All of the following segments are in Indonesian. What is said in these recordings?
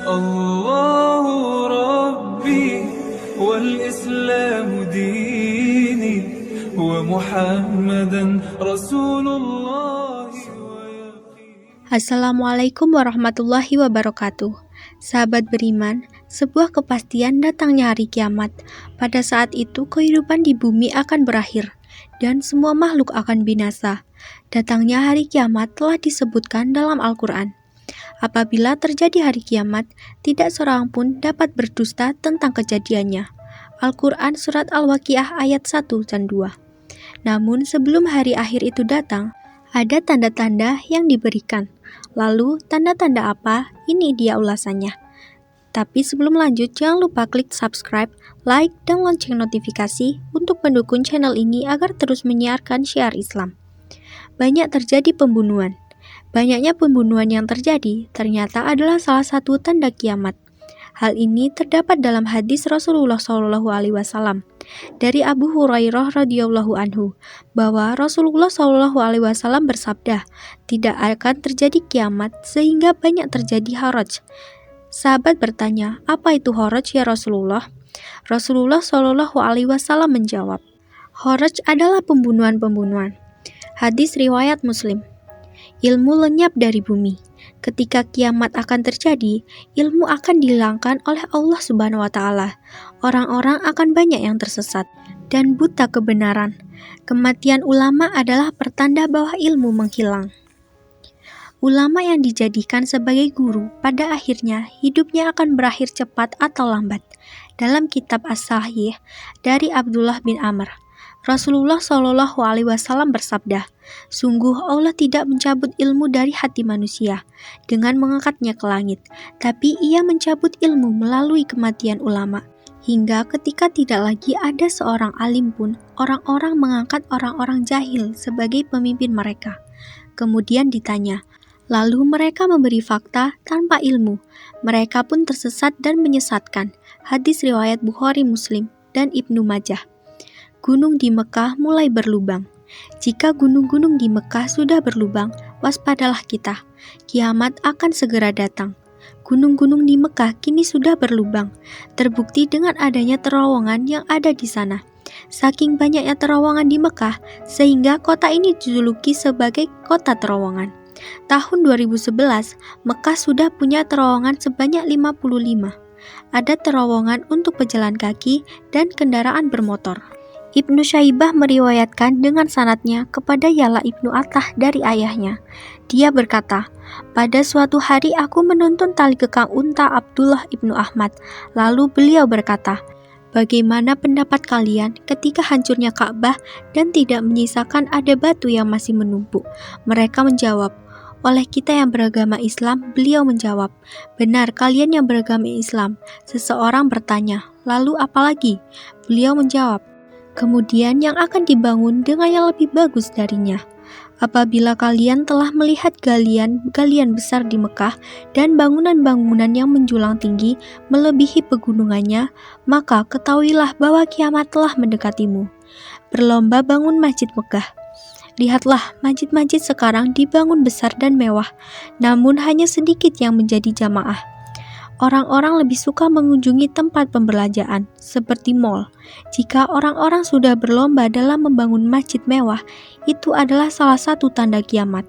الله ربي والإسلام ديني ومحمدا رسول الله. Assalamualaikum warahmatullahi wabarakatuh. Sahabat beriman, sebuah kepastian datangnya hari kiamat. Pada saat itu kehidupan di bumi akan berakhir dan semua makhluk akan binasa. Datangnya hari kiamat telah disebutkan dalam Al-Quran. Apabila terjadi hari kiamat, tidak seorang pun dapat berdusta tentang kejadiannya. Al-Quran Surat Al-Waqiah ayat 1 dan 2. Namun sebelum hari akhir itu datang, ada tanda-tanda yang diberikan. Lalu tanda-tanda apa? Ini dia ulasannya. Tapi sebelum lanjut, jangan lupa klik subscribe, like, dan lonceng notifikasi untuk mendukung channel ini agar terus menyiarkan syiar Islam. Banyak terjadi pembunuhan. Banyaknya pembunuhan yang terjadi ternyata adalah salah satu tanda kiamat. Hal ini terdapat dalam hadis Rasulullah SAW dari Abu Hurairah radhiyallahu anhu bahwa Rasulullah SAW bersabda, tidak akan terjadi kiamat sehingga banyak terjadi haraj. Sahabat bertanya, apa itu haraj ya Rasulullah? Rasulullah SAW menjawab, haraj adalah pembunuhan-pembunuhan. Hadis riwayat Muslim. Ilmu lenyap dari bumi. Ketika kiamat akan terjadi, ilmu akan dihilangkan oleh Allah Subhanahu wa taala. Orang-orang akan banyak yang tersesat dan buta kebenaran. Kematian ulama adalah pertanda bahwa ilmu menghilang. Ulama yang dijadikan sebagai guru pada akhirnya hidupnya akan berakhir cepat atau lambat. Dalam kitab As-Sahih dari Abdullah bin Amr, Rasulullah SAW bersabda, sungguh Allah tidak mencabut ilmu dari hati manusia dengan mengangkatnya ke langit, tapi ia mencabut ilmu melalui kematian ulama. Hingga ketika tidak lagi ada seorang alim pun, orang-orang mengangkat orang-orang jahil sebagai pemimpin mereka. Kemudian ditanya, lalu mereka memberi fakta tanpa ilmu. Mereka pun tersesat dan menyesatkan. Hadis riwayat Bukhari, Muslim, dan Ibnu Majah. Gunung di Mekah mulai berlubang. Jika gunung-gunung di Mekah sudah berlubang, waspadalah kita. Kiamat akan segera datang. Gunung-gunung di Mekah kini sudah berlubang. Terbukti dengan adanya terowongan yang ada di sana. Saking banyaknya terowongan di Mekah, sehingga kota ini dijuluki sebagai kota terowongan. Tahun 2011, Mekah sudah punya terowongan sebanyak 55. Ada terowongan untuk pejalan kaki dan kendaraan bermotor. Ibnu Syaibah meriwayatkan dengan sanadnya kepada Ya'la ibnu Atah dari ayahnya. Dia berkata, pada suatu hari aku menuntun tali kekang unta Abdullah ibnu Ahmad. Lalu beliau berkata, bagaimana pendapat kalian ketika hancurnya Ka'bah dan tidak menyisakan ada batu yang masih menumpuk? Mereka menjawab, oleh kita yang beragama Islam. Beliau menjawab, benar kalian yang beragama Islam. Seseorang bertanya, lalu apa lagi? Beliau menjawab, kemudian yang akan dibangun dengan yang lebih bagus darinya. Apabila kalian telah melihat galian besar di Mekah dan bangunan-bangunan yang menjulang tinggi melebihi pegunungannya, maka ketahuilah bahwa kiamat telah mendekatimu. Berlomba bangun masjid Mekah. Lihatlah, masjid-masjid sekarang dibangun besar dan mewah, namun hanya sedikit yang menjadi jamaah. Orang-orang lebih suka mengunjungi tempat pembelanjaan, seperti mal. Jika orang-orang sudah berlomba dalam membangun masjid mewah, itu adalah salah satu tanda kiamat.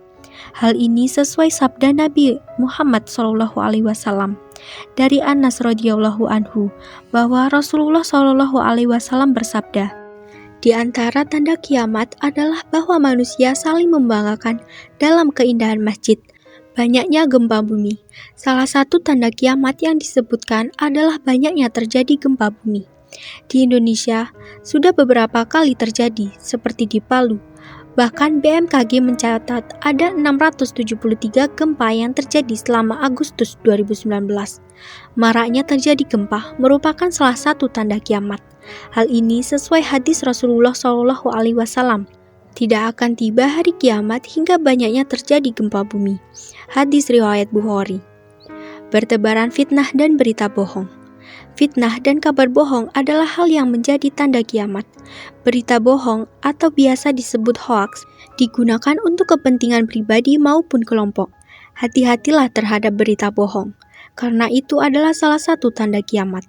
Hal ini sesuai sabda Nabi Muhammad SAW dari Anas radhiyallahu anhu, bahwa Rasulullah SAW bersabda, di antara tanda kiamat adalah bahwa manusia saling membanggakan dalam keindahan masjid. Banyaknya gempa bumi. Salah satu tanda kiamat yang disebutkan adalah banyaknya terjadi gempa bumi. Di Indonesia, sudah beberapa kali terjadi, seperti di Palu. Bahkan BMKG mencatat ada 673 gempa yang terjadi selama Agustus 2019. Maraknya terjadi gempa merupakan salah satu tanda kiamat. Hal ini sesuai hadis Rasulullah SAW. Tidak akan tiba hari kiamat hingga banyaknya terjadi gempa bumi. Hadis riwayat Bukhari. Bertebaran fitnah dan berita bohong. Fitnah dan kabar bohong adalah hal yang menjadi tanda kiamat. Berita bohong atau biasa disebut hoaks digunakan untuk kepentingan pribadi maupun kelompok. Hati-hatilah terhadap berita bohong. karena itu adalah salah satu tanda kiamat.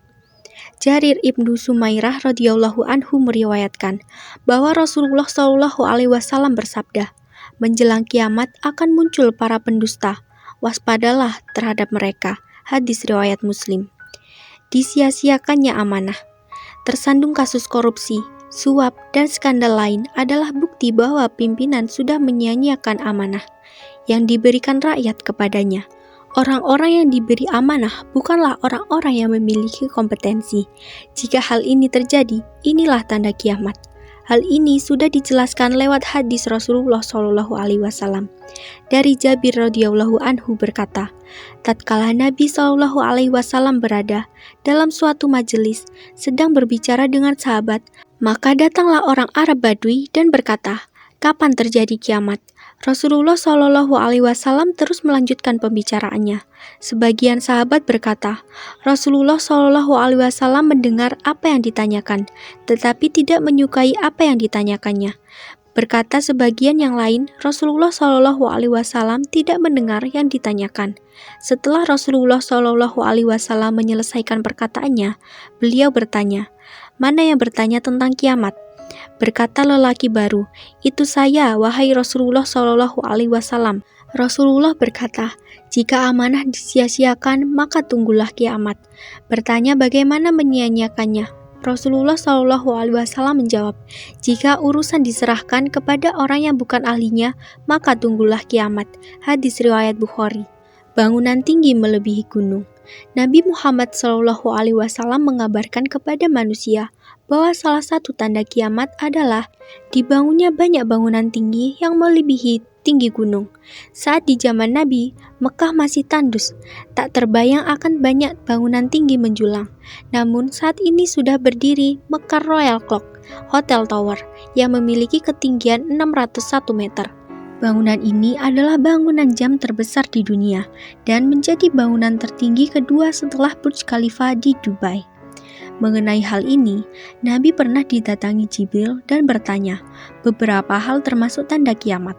Jarir ibnu Sumairah radhiyallahu anhu meriwayatkan bahwa Rasulullah Shallallahu alaihi wasallam bersabda, menjelang kiamat akan muncul para pendusta, waspadalah terhadap mereka. Hadis riwayat Muslim. Disia-siakannya amanah. Tersandung kasus korupsi, suap, dan skandal lain adalah bukti bahwa pimpinan sudah menyia-nyiakan amanah yang diberikan rakyat kepadanya. Orang-orang yang diberi amanah bukanlah orang-orang yang memiliki kompetensi. Jika hal ini terjadi, inilah tanda kiamat. Hal ini sudah dijelaskan lewat hadis Rasulullah Shallallahu alaihi wasallam. Dari Jabir radhiyallahu anhu berkata, tatkala Nabi Shallallahu alaihi wasallam berada dalam suatu majelis sedang berbicara dengan sahabat, maka datanglah orang Arab Badui dan berkata, kapan terjadi kiamat? Rasulullah Shallallahu alaihi wasallam terus melanjutkan pembicaraannya. Sebagian sahabat berkata, Rasulullah Shallallahu alaihi wasallam mendengar apa yang ditanyakan, tetapi tidak menyukai apa yang ditanyakannya. Berkata sebagian yang lain, Rasulullah Shallallahu alaihi wasallam tidak mendengar yang ditanyakan. Setelah Rasulullah Shallallahu alaihi wasallam menyelesaikan perkataannya, beliau bertanya, mana yang bertanya tentang kiamat? Berkata lelaki baru, itu saya, wahai Rasulullah Shallallahu alaihi wasallam. Rasulullah berkata, jika amanah disia-siakan, maka tunggulah kiamat. Bertanya bagaimana menyia-nyiakannya. Rasulullah Shallallahu alaihi wasallam menjawab, jika urusan diserahkan kepada orang yang bukan ahlinya, maka tunggulah kiamat. Hadis riwayat Bukhari. Bangunan tinggi melebihi gunung. Nabi Muhammad SAW mengabarkan kepada manusia bahwa salah satu tanda kiamat adalah dibangunnya banyak bangunan tinggi yang melebihi tinggi gunung. Saat di zaman Nabi, Mekah masih tandus, tak terbayang akan banyak bangunan tinggi menjulang. Namun saat ini sudah berdiri Mekar Royal Clock, Hotel Tower, yang memiliki ketinggian 601 meter. Bangunan ini adalah bangunan jam terbesar di dunia dan menjadi bangunan tertinggi kedua setelah Burj Khalifa di Dubai. Mengenai hal ini, Nabi pernah didatangi Jibril dan bertanya beberapa hal termasuk tanda kiamat.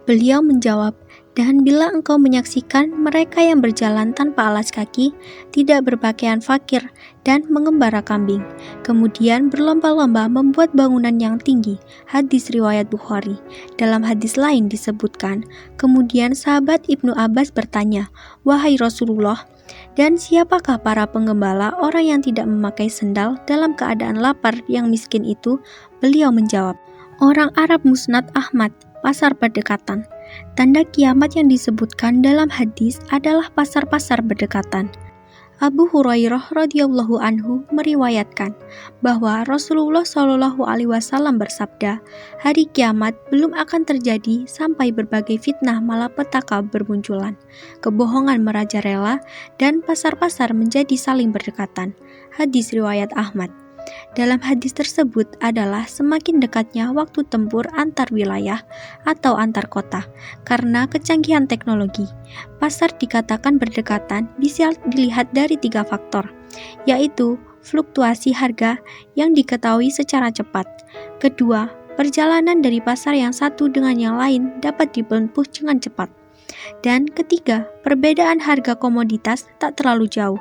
Beliau menjawab, dan bila engkau menyaksikan mereka yang berjalan tanpa alas kaki, tidak berpakaian fakir, dan mengembara kambing, kemudian berlomba-lomba membuat bangunan yang tinggi. Hadis riwayat Bukhari. Dalam hadis lain disebutkan, kemudian sahabat Ibnu Abbas bertanya, wahai Rasulullah, dan siapakah para penggembala orang yang tidak memakai sendal dalam keadaan lapar yang miskin itu? Beliau menjawab, orang Arab Musnad Ahmad, pasar berdekatan. Tanda kiamat yang disebutkan dalam hadis adalah pasar-pasar berdekatan. Abu Hurairah radhiyallahu anhu meriwayatkan bahwa Rasulullah Shallallahu alaihi wasallam bersabda, hari kiamat belum akan terjadi sampai berbagai fitnah malapetaka bermunculan, kebohongan merajalela, dan pasar-pasar menjadi saling berdekatan. Hadis riwayat Ahmad. Dalam hadis tersebut adalah semakin dekatnya waktu tempur antar wilayah atau antar kota karena kecanggihan teknologi. Pasar dikatakan berdekatan bisa dilihat dari 3 faktor, yaitu fluktuasi harga yang diketahui secara cepat. Kedua, perjalanan dari pasar yang satu dengan yang lain dapat ditempuh dengan cepat. Dan ketiga, perbedaan harga komoditas tak terlalu jauh.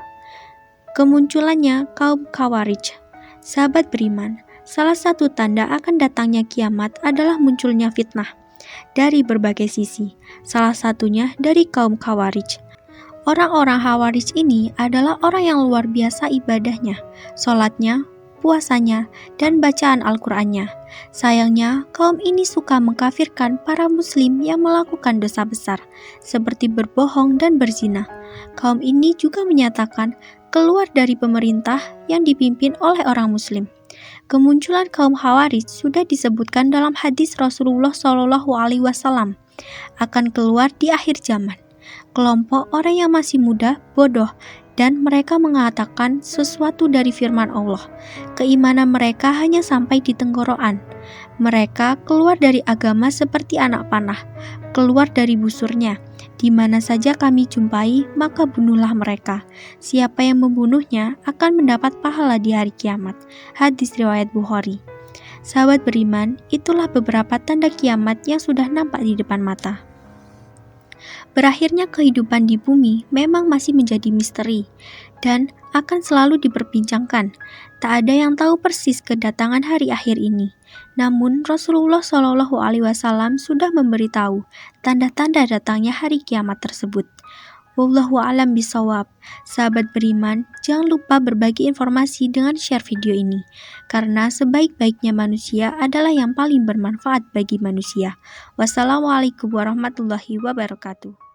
Kemunculannya kaum Khawarij. Sahabat beriman, salah satu tanda akan datangnya kiamat adalah munculnya fitnah dari berbagai sisi, salah satunya dari kaum Khawarij. Orang-orang Khawarij ini adalah orang yang luar biasa ibadahnya, sholatnya, puasanya, dan bacaan Al-Qur'annya. Sayangnya, kaum ini suka mengkafirkan para muslim yang melakukan dosa besar, seperti berbohong dan berzina. Kaum ini juga menyatakan keluar dari pemerintah yang dipimpin oleh orang muslim. Kemunculan kaum Khawarij sudah disebutkan dalam hadis Rasulullah Shallallahu alaihi wasallam akan keluar di akhir zaman. Kelompok orang yang masih muda, bodoh, dan mereka mengatakan sesuatu dari firman Allah. Keimanan mereka hanya sampai di tenggorokan. Mereka keluar dari agama seperti anak panah, keluar dari busurnya. Di mana saja kami jumpai, maka bunuhlah mereka. Siapa yang membunuhnya akan mendapat pahala di hari kiamat. Hadis riwayat Bukhari. Sahabat beriman, itulah beberapa tanda kiamat yang sudah nampak di depan mata. Berakhirnya kehidupan di bumi memang masih menjadi misteri dan akan selalu diperbincangkan. Tak ada yang tahu persis kedatangan hari akhir ini. Namun Rasulullah Shallallahu Alaihi Wasallam sudah memberitahu tanda-tanda datangnya hari kiamat tersebut. Wallahu a'lam bishawab. Sahabat beriman, jangan lupa berbagi informasi dengan share video ini, karena sebaik-baiknya manusia adalah yang paling bermanfaat bagi manusia. Wassalamualaikum warahmatullahi wabarakatuh.